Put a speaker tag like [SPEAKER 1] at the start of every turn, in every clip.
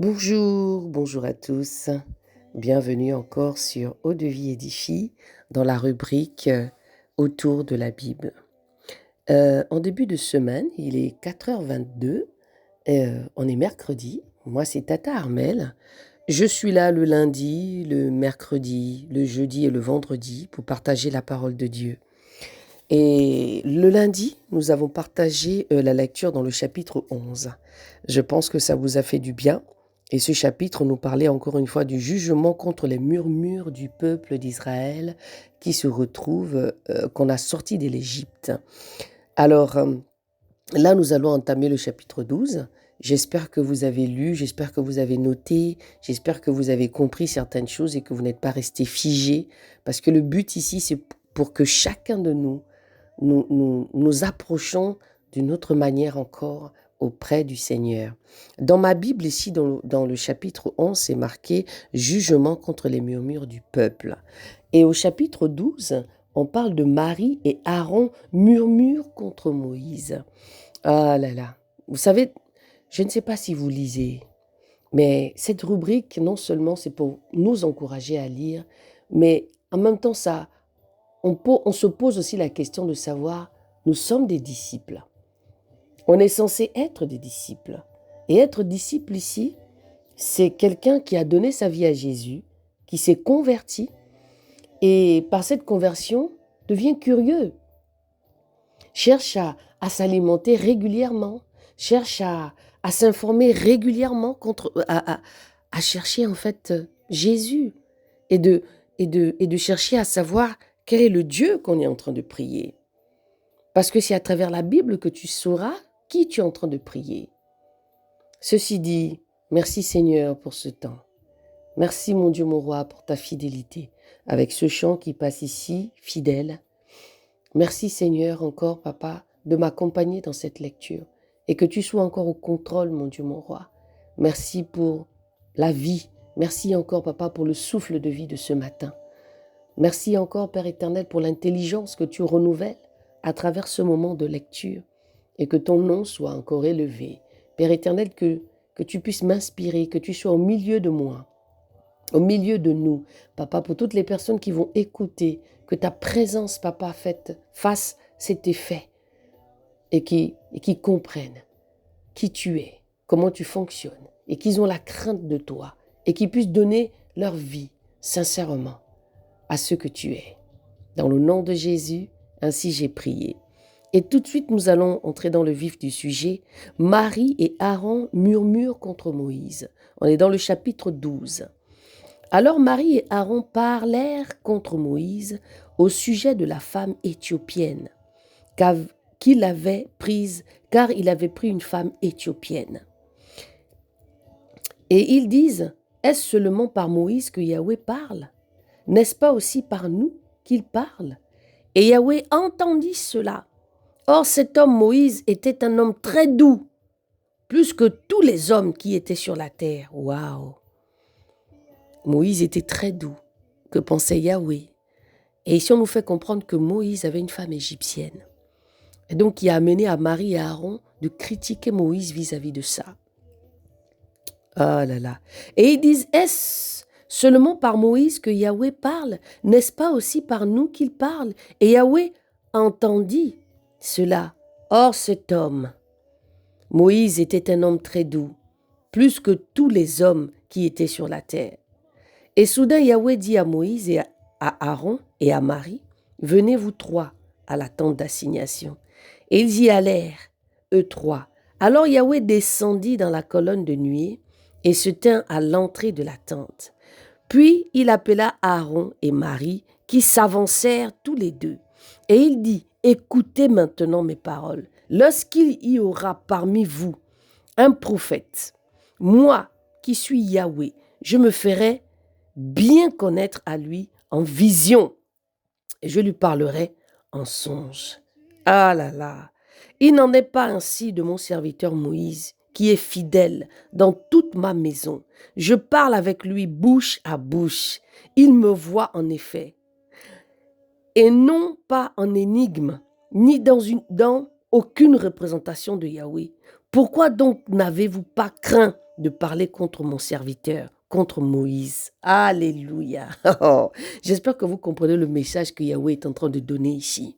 [SPEAKER 1] Bonjour à tous. Bienvenue encore sur Eau de vie édifie dans la rubrique Autour de la Bible. En début de semaine, il est 4h22, on est mercredi. Moi, c'est Tata Armel. Je suis là le lundi, le mercredi, le jeudi et le vendredi pour partager la parole de Dieu. Et le lundi, nous avons partagé la lecture dans le chapitre 11. Je pense que ça vous a fait du bien. Et ce chapitre nous parlait encore une fois du jugement contre les murmures du peuple d'Israël qui se retrouve, qu'on a sorti de l'Égypte. Alors là, nous allons entamer le chapitre 12. J'espère que vous avez lu, j'espère que vous avez noté, j'espère que vous avez compris certaines choses et que vous n'êtes pas resté figé. Parce que le but ici, c'est pour que chacun de nous approchons d'une autre manière encore auprès du Seigneur. Dans ma Bible, ici, dans le chapitre 11, c'est marqué « Jugement contre les murmures du peuple ». Et au chapitre 12, on parle de Marie et Aaron murmurent contre Moïse. Ah là là, vous savez, je ne sais pas si vous lisez, mais cette rubrique, non seulement c'est pour nous encourager à lire, mais en même temps, on se pose aussi la question de savoir, nous sommes des disciples. On est censé être des disciples. Et être disciple ici, c'est quelqu'un qui a donné sa vie à Jésus, qui s'est converti, et par cette conversion, devient curieux, cherche à s'alimenter régulièrement, cherche à s'informer régulièrement, à chercher en fait Jésus, et de chercher à savoir quel est le Dieu qu'on est en train de prier. Parce que c'est à travers la Bible que tu sauras qui tu es en train de prier. Ceci dit, merci Seigneur pour ce temps. Merci mon Dieu, mon roi, pour ta fidélité. Avec ce chant qui passe ici, fidèle. Merci Seigneur encore, Papa, de m'accompagner dans cette lecture. Et que tu sois encore au contrôle, mon Dieu, mon roi. Merci pour la vie. Merci encore, Papa, pour le souffle de vie de ce matin. Merci encore, Père éternel, pour l'intelligence que tu renouvelles à travers ce moment de lecture et que ton nom soit encore élevé. Père éternel, que tu puisses m'inspirer, que tu sois au milieu de moi, au milieu de nous. Papa, pour toutes les personnes qui vont écouter, que ta présence, Papa, fasse cet effet et qui comprennent qui tu es, comment tu fonctionnes et qu'ils ont la crainte de toi et qu'ils puissent donner leur vie sincèrement à ce que tu es. Dans le nom de Jésus, ainsi j'ai prié. Et tout de suite, nous allons entrer dans le vif du sujet. Marie et Aaron murmurent contre Moïse. On est dans le chapitre 12. Alors Marie et Aaron parlèrent contre Moïse au sujet de la femme éthiopienne qu'il avait prise, car il avait pris une femme éthiopienne. Et ils disent, est-ce seulement par Moïse que Yahweh parle? N'est-ce pas aussi par nous qu'il parle? Et Yahweh entendit cela. Or cet homme Moïse était un homme très doux, plus que tous les hommes qui étaient sur la terre. Waouh! Moïse était très doux. Que pensait Yahweh? Et ici on nous fait comprendre que Moïse avait une femme égyptienne. Et donc qui a amené à Marie et Aaron de critiquer Moïse vis-à-vis de ça. Ah là là. Et ils disent, est-ce seulement par Moïse que Yahweh parle? N'est-ce pas aussi par nous qu'il parle? Et Yahweh entendit cela. Or cet homme, Moïse était un homme très doux, plus que tous les hommes qui étaient sur la terre. Et soudain Yahweh dit à Moïse et à Aaron et à Marie, venez vous trois à la tente d'assignation. Et ils y allèrent, eux trois. Alors Yahweh descendit dans la colonne de nuée et se tint à l'entrée de la tente. Puis il appela Aaron et Marie qui s'avancèrent tous les deux. Et il dit, écoutez maintenant mes paroles. Lorsqu'il y aura parmi vous un prophète, moi qui suis Yahweh, je me ferai bien connaître à lui en vision et je lui parlerai en songe. Ah là là, il n'en est pas ainsi de mon serviteur Moïse, qui est fidèle dans toute ma maison. Je parle avec lui bouche à bouche. Il me voit en effet. Et non pas en énigme, ni dans aucune représentation de Yahweh. Pourquoi donc n'avez-vous pas craint de parler contre mon serviteur, contre Moïse. Alléluia. Oh, j'espère que vous comprenez le message que Yahweh est en train de donner ici.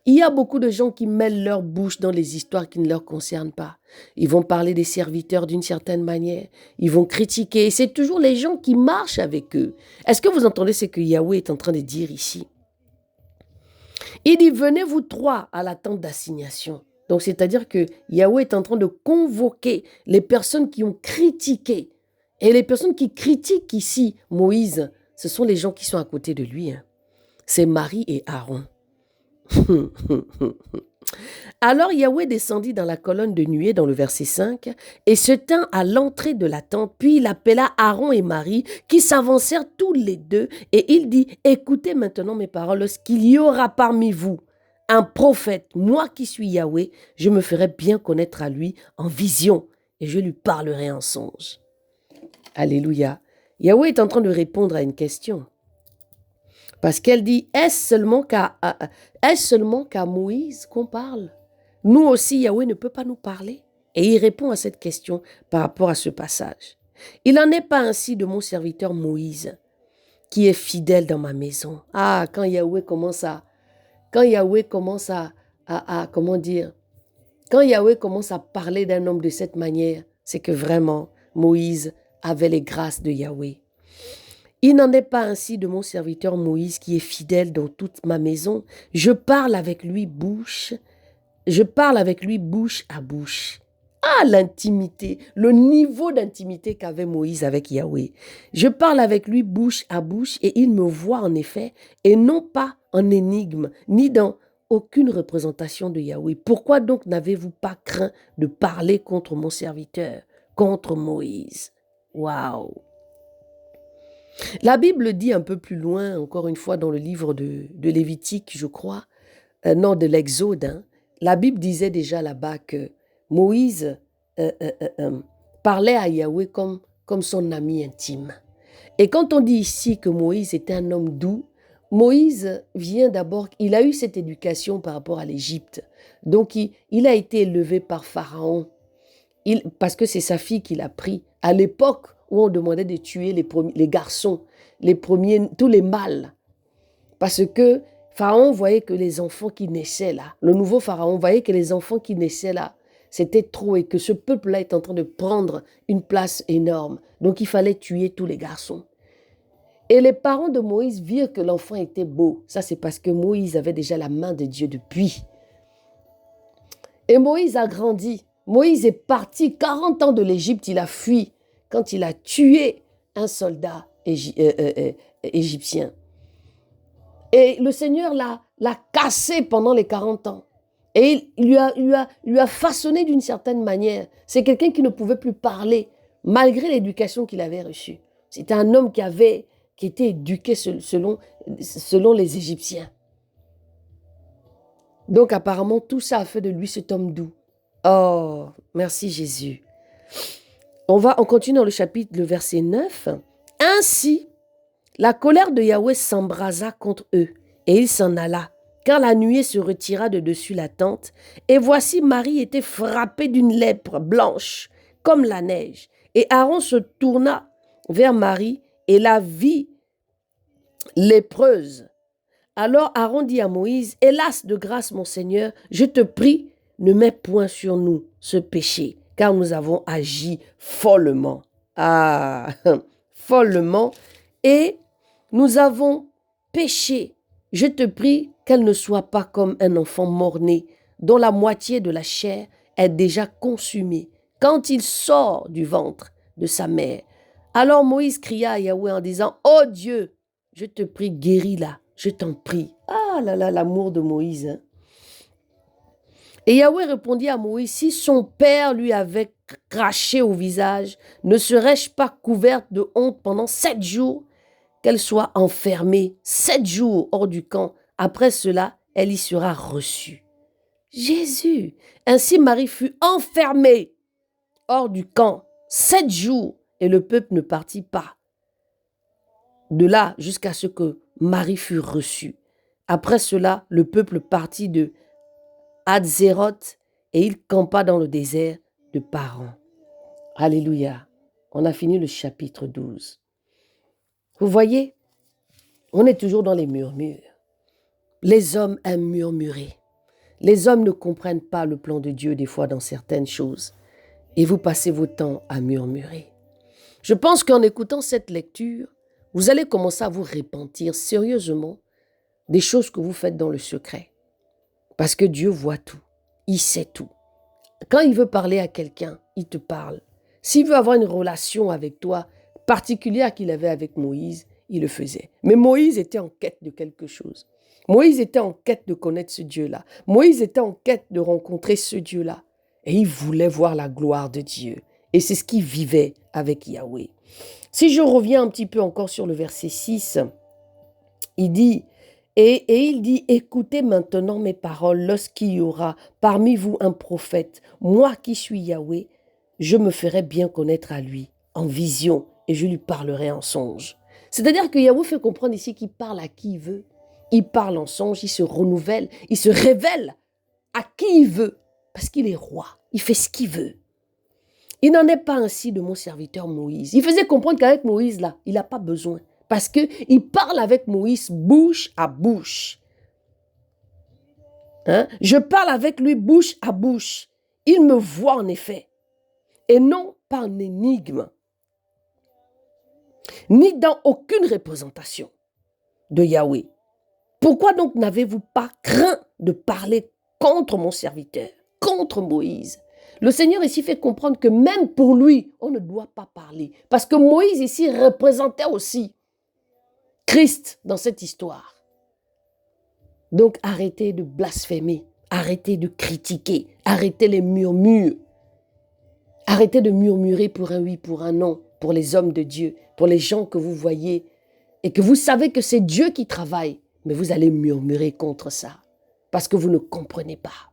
[SPEAKER 1] Il y a beaucoup de gens qui mêlent leur bouche dans les histoires qui ne leur concernent pas. Ils vont parler des serviteurs d'une certaine manière. Ils vont critiquer. C'est toujours les gens qui marchent avec eux. Est-ce que vous entendez ce que Yahweh est en train de dire ici? Il dit, venez vous trois à la tente d'assignation. Donc, c'est-à-dire que Yahweh est en train de convoquer les personnes qui ont critiqué. Et les personnes qui critiquent ici Moïse, ce sont les gens qui sont à côté de lui. C'est Marie et Aaron. Alors Yahweh descendit dans la colonne de nuée dans le verset 5 et se tint à l'entrée de la tente, puis il appela Aaron et Marie qui s'avancèrent tous les deux et il dit, écoutez maintenant mes paroles, lorsqu'il y aura parmi vous un prophète, moi qui suis Yahweh, je me ferai bien connaître à lui en vision et je lui parlerai en songe. Alléluia. Yahweh est en train de répondre à une question. Parce qu'elle dit, est-ce seulement qu'à Moïse qu'on parle? Nous aussi, Yahweh ne peut pas nous parler. Et il répond à cette question par rapport à ce passage. Il n'en est pas ainsi de mon serviteur Moïse, qui est fidèle dans ma maison. Ah, quand Yahweh commence à parler d'un homme de cette manière, c'est que vraiment, Moïse avait les grâces de Yahweh. Il n'en est pas ainsi de mon serviteur Moïse qui est fidèle dans toute ma maison. Je parle avec lui bouche à bouche. Ah, l'intimité, le niveau d'intimité qu'avait Moïse avec Yahweh. Je parle avec lui bouche à bouche et il me voit en effet et non pas en énigme, ni dans aucune représentation de Yahweh. Pourquoi donc n'avez-vous pas craint de parler contre mon serviteur, contre Moïse? Waouh! La Bible dit un peu plus loin, encore une fois dans le livre de Lévitique, je crois, de l'Exode, la Bible disait déjà là-bas que Moïse parlait à Yahweh comme son ami intime. Et quand on dit ici que Moïse était un homme doux, Moïse vient d'abord, il a eu cette éducation par rapport à l'Égypte. Donc il a été élevé par Pharaon, parce que c'est sa fille qu'il a pris à l'époque où on demandait de tuer les garçons, les premiers, tous les mâles. Parce que Pharaon voyait que les enfants qui naissaient là, le nouveau Pharaon voyait que les enfants qui naissaient là, c'était trop et que ce peuple-là est en train de prendre une place énorme. Donc il fallait tuer tous les garçons. Et les parents de Moïse virent que l'enfant était beau. Ça, c'est parce que Moïse avait déjà la main de Dieu depuis. Et Moïse a grandi. Moïse est parti 40 ans de l'Égypte, il a fui quand il a tué un soldat égyptien. Et le Seigneur l'a cassé pendant les 40 ans. Et il lui a façonné d'une certaine manière. C'est quelqu'un qui ne pouvait plus parler, malgré l'éducation qu'il avait reçue. C'était un homme qui était éduqué selon les Égyptiens. Donc apparemment, tout ça a fait de lui cet homme doux. Oh, merci Jésus. On continue dans le verset 9. Ainsi, la colère de Yahweh s'embrasa contre eux, et il s'en alla, car la nuée se retira de dessus la tente, et voici Marie était frappée d'une lèpre blanche, comme la neige. Et Aaron se tourna vers Marie et la vit lépreuse. Alors Aaron dit à Moïse, « Hélas de grâce, mon Seigneur, je te prie, ne mets point sur nous ce péché, car nous avons agi follement. » Ah, follement. Et nous avons péché. Je te prie qu'elle ne soit pas comme un enfant mort-né, dont la moitié de la chair est déjà consumée, quand il sort du ventre de sa mère. Alors Moïse cria à Yahweh en disant, « Oh Dieu, je te prie, guéris-la, je t'en prie. » Ah là là, l'amour de Moïse. Hein? Et Yahweh répondit à Moïse, « Si son père lui avait craché au visage, ne serais-je pas couverte de honte pendant 7 jours? Qu'elle soit enfermée 7 jours hors du camp. Après cela, elle y sera reçue. » Jésus. Ainsi Marie fut enfermée hors du camp 7 jours et le peuple ne partit pas. De là jusqu'à ce que Marie fut reçue. Après cela, le peuple partit de Hatzéroth et il campa dans le désert de Paran. Alléluia. On a fini le chapitre 12. Vous voyez, on est toujours dans les murmures. Les hommes aiment murmurer. Les hommes ne comprennent pas le plan de Dieu des fois dans certaines choses. Et vous passez votre temps à murmurer. Je pense qu'en écoutant cette lecture, vous allez commencer à vous repentir sérieusement des choses que vous faites dans le secret. Parce que Dieu voit tout. Il sait tout. Quand il veut parler à quelqu'un, il te parle. S'il veut avoir une relation avec toi, particulière qu'il avait avec Moïse, il le faisait. Mais Moïse était en quête de quelque chose. Moïse était en quête de connaître ce Dieu-là. Moïse était en quête de rencontrer ce Dieu-là. Et il voulait voir la gloire de Dieu. Et c'est ce qu'il vivait avec Yahweh. Si je reviens un petit peu encore sur le verset 6, il dit, il dit, écoutez maintenant mes paroles lorsqu'il y aura parmi vous un prophète. Moi qui suis Yahweh, je me ferai bien connaître à lui en vision et je lui parlerai en songe. C'est-à-dire que Yahweh fait comprendre ici qu'il parle à qui il veut. Il parle en songe, il se renouvelle, il se révèle à qui il veut parce qu'il est roi. Il fait ce qu'il veut. Il n'en est pas ainsi de mon serviteur Moïse. Il faisait comprendre qu'avec Moïse, là, il n'a pas besoin. Parce qu'il parle avec Moïse bouche à bouche. Hein? Je parle avec lui bouche à bouche. Il me voit en effet. Et non par une énigme. Ni dans aucune représentation de Yahweh. Pourquoi donc n'avez-vous pas craint de parler contre mon serviteur, contre Moïse? Le Seigneur ici fait comprendre que même pour lui, on ne doit pas parler. Parce que Moïse ici représentait aussi Christ dans cette histoire. Donc arrêtez de blasphémer, arrêtez de critiquer, arrêtez les murmures. Arrêtez de murmurer pour un oui, pour un non, pour les hommes de Dieu, pour les gens que vous voyez et que vous savez que c'est Dieu qui travaille. Mais vous allez murmurer contre ça parce que vous ne comprenez pas.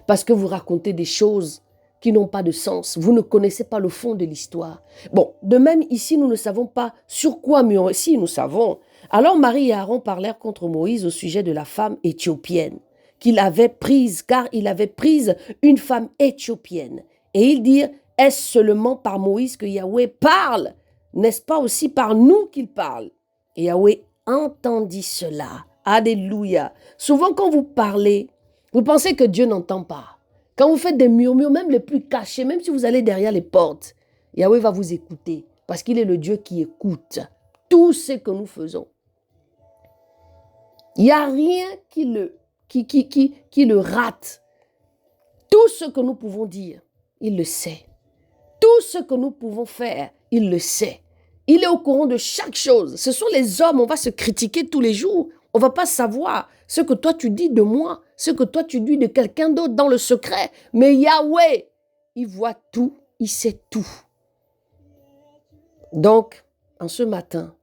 [SPEAKER 1] Parce que vous racontez des choses qui n'ont pas de sens. Vous ne connaissez pas le fond de l'histoire. Bon, de même ici, nous ne savons pas sur quoi murmurer. Si, nous savons. Alors Marie et Aaron parlèrent contre Moïse au sujet de la femme éthiopienne qu'il avait prise, car il avait prise une femme éthiopienne. Et ils dirent, est-ce seulement par Moïse que Yahweh parle? N'est-ce pas aussi par nous qu'il parle? Et Yahweh entendit cela. Alléluia. Souvent quand vous parlez, vous pensez que Dieu n'entend pas. Quand vous faites des murmures, même les plus cachés, même si vous allez derrière les portes, Yahweh va vous écouter parce qu'il est le Dieu qui écoute tout ce que nous faisons. Il n'y a rien qui le rate. Tout ce que nous pouvons dire, il le sait. Tout ce que nous pouvons faire, il le sait. Il est au courant de chaque chose. Ce sont les hommes, on va se critiquer tous les jours. On ne va pas savoir ce que toi tu dis de moi, ce que toi tu dis de quelqu'un d'autre dans le secret. Mais Yahweh, il voit tout, il sait tout. Donc, en ce matin,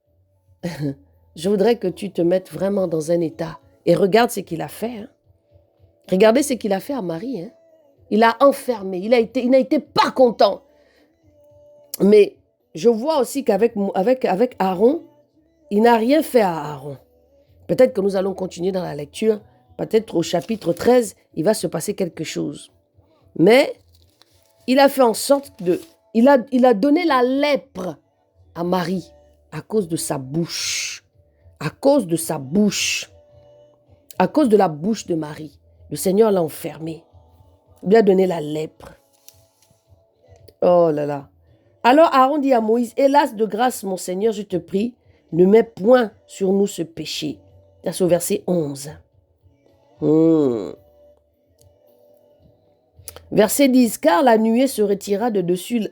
[SPEAKER 1] je voudrais que tu te mettes vraiment dans un état et regarde ce qu'il a fait. Hein. Regardez ce qu'il a fait à Marie. Hein. Il a enfermé, il n'a été pas content. Mais je vois aussi qu'avec Aaron, il n'a rien fait à Aaron. Peut-être que nous allons continuer dans la lecture. Peut-être au chapitre 13, il va se passer quelque chose. Mais il a fait en sorte de... Il a donné la lèpre à Marie à cause de sa bouche. À cause de sa bouche. À cause de la bouche de Marie. Le Seigneur l'a enfermé. Il lui a donné la lèpre. Oh là là. Alors Aaron dit à Moïse, hélas de grâce, mon Seigneur, je te prie, ne mets point sur nous ce péché. C'est au verset 11. Verset 10, car la nuée se retira de dessus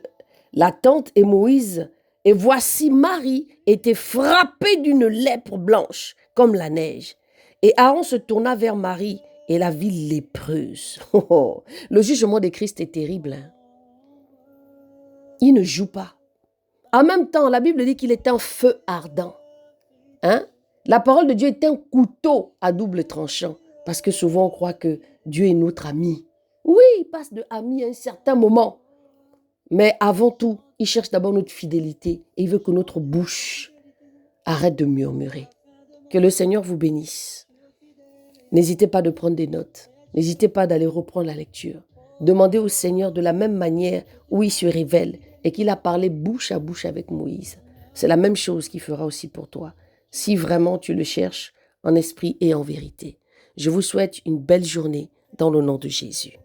[SPEAKER 1] la tente et Moïse, et voici Marie était frappée d'une lèpre blanche, comme la neige. Et Aaron se tourna vers Marie et la vit lépreuse. Le jugement de Christ est terrible. Hein? Il ne joue pas. En même temps, la Bible dit qu'il était un feu ardent. Hein? La parole de Dieu est un couteau à double tranchant. Parce que souvent, on croit que Dieu est notre ami. Oui, il passe de ami à un certain moment. Mais avant tout, il cherche d'abord notre fidélité. Et il veut que notre bouche arrête de murmurer. Que le Seigneur vous bénisse. N'hésitez pas de prendre des notes. N'hésitez pas d'aller reprendre la lecture. Demandez au Seigneur de la même manière où il se révèle et qu'il a parlé bouche à bouche avec Moïse. C'est la même chose qu'il fera aussi pour toi, si vraiment tu le cherches en esprit et en vérité. Je vous souhaite une belle journée dans le nom de Jésus.